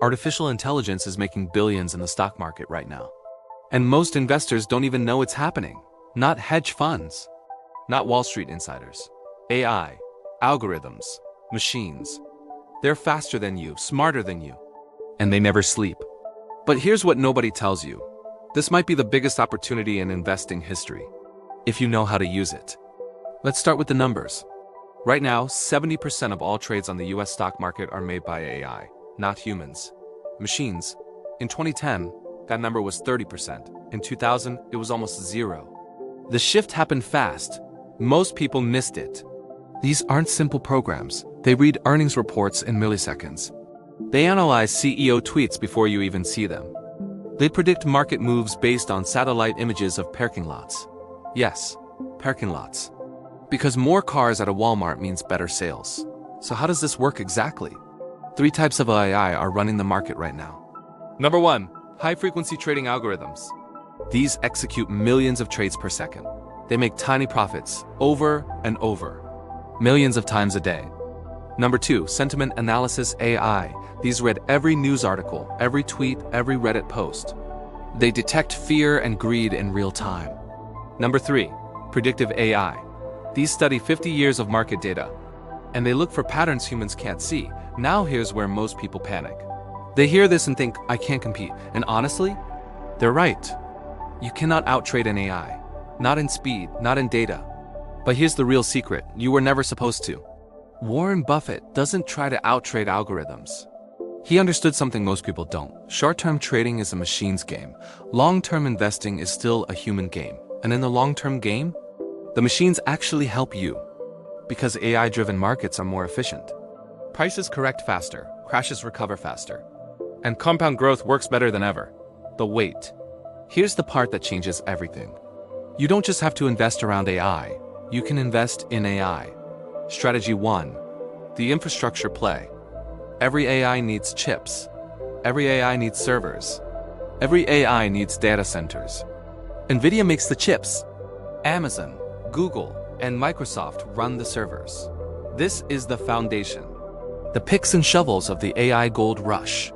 Artificial intelligence is making billions in the stock market right now. And most investors don't even know it's happening. Not hedge funds, not Wall Street insiders. AI, algorithms, machines. They're faster than you, smarter than you. And they never sleep. But here's what nobody tells you. This might be the biggest opportunity in investing history, if you know how to use it. Let's start with the numbers. Right now, 70% of all trades on the US stock market are made by AI, not humans. Machines. In 2010, that number was 30%. In 2000, it was almost zero. The shift happened fast. Most people missed it. These aren't simple programs. They read earnings reports in milliseconds. They analyze CEO tweets before you even see them. They predict market moves based on satellite images of parking lots. Yes, parking lots. Because more cars at a Walmart means better sales. So how does this work exactly? 3 types of AI are running the market right now. Number 1, high-frequency trading algorithms. These execute millions of trades per second. They make tiny profits over and over, millions of times a day. Number 2, sentiment analysis AI. These read every news article, every tweet, every Reddit post. They detect fear and greed in real time. Number 3, predictive AI. These study 50 years of market data, and they look for patterns humans can't see. Now here's where most people panic. They hear this and think, I can't compete. And honestly, they're right. You cannot outtrade an AI. Not in speed, not in data. But here's the real secret. You were never supposed to. Warren Buffett doesn't try to outtrade algorithms. He understood something most people don't. Short-term trading is a machine's game. Long-term investing is still a human game. And in the long-term game, the machines actually help you. Because AI-driven markets are more efficient. Prices correct faster, crashes recover faster. And compound growth works better than ever. The wait. Here's the part that changes everything. You don't just have to invest around AI. You can invest in AI. Strategy 1. The infrastructure play. Every AI needs chips. Every AI needs servers. Every AI needs data centers. NVIDIA makes the chips. Amazon, Google, and Microsoft run the servers. This is the foundation. The picks and shovels of the AI gold rush.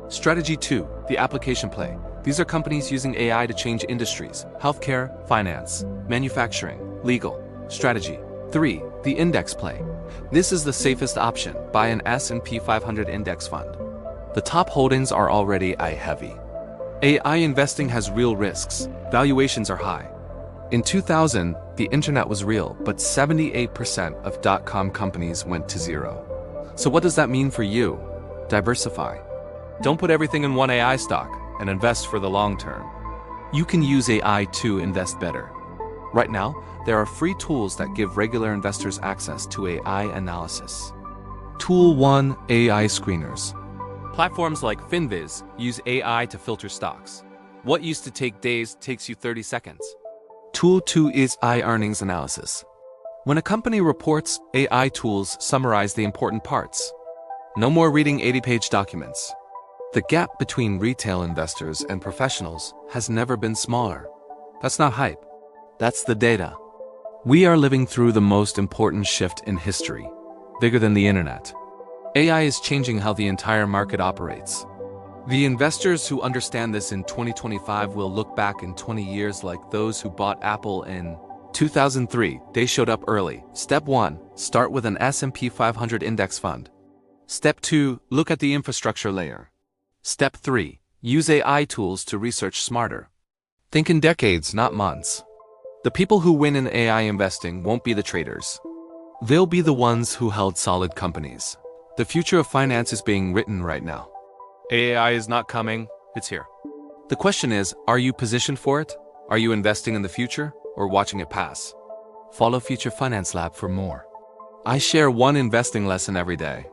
Strategy 2. The application play. These are companies using AI to change industries: healthcare, finance, manufacturing, legal. Strategy 3. The index play. This is the safest option. Buy an S&P 500 index fund. The top holdings are already AI-heavy. AI investing has real risks. Valuations are high. In 2000, the internet was real, but 78% of .com companies went to zero. So what does that mean for you? Diversify. Don't put everything in one AI stock and invest for the long term. You can use AI to invest better. Right now, there are free tools that give regular investors access to AI analysis. Tool 1. AI Screeners. Platforms like FinViz use AI to filter stocks. What used to take days takes you 30 seconds. Tool 2 is AI Earnings Analysis. When a company reports, AI tools summarize the important parts. No more reading 80-page documents. The gap between retail investors and professionals has never been smaller. That's not hype. That's the data. We are living through the most important shift in history, bigger than the internet. AI is changing how the entire market operates. The investors who understand this in 2025 will look back in 20 years like those who bought Apple in 2003. They showed up early. Step 1. Start with an S&P 500 index fund. Step 2. Look at the infrastructure layer. Step 3. Use AI tools to research smarter. Think in decades, not months. The people who win in AI investing won't be the traders. They'll be the ones who held solid companies. The future of finance is being written right now. AI is not coming, it's here. The question is, are you positioned for it? Are you investing in the future or watching it pass? Follow Future Finance Lab for more. I share one investing lesson every day.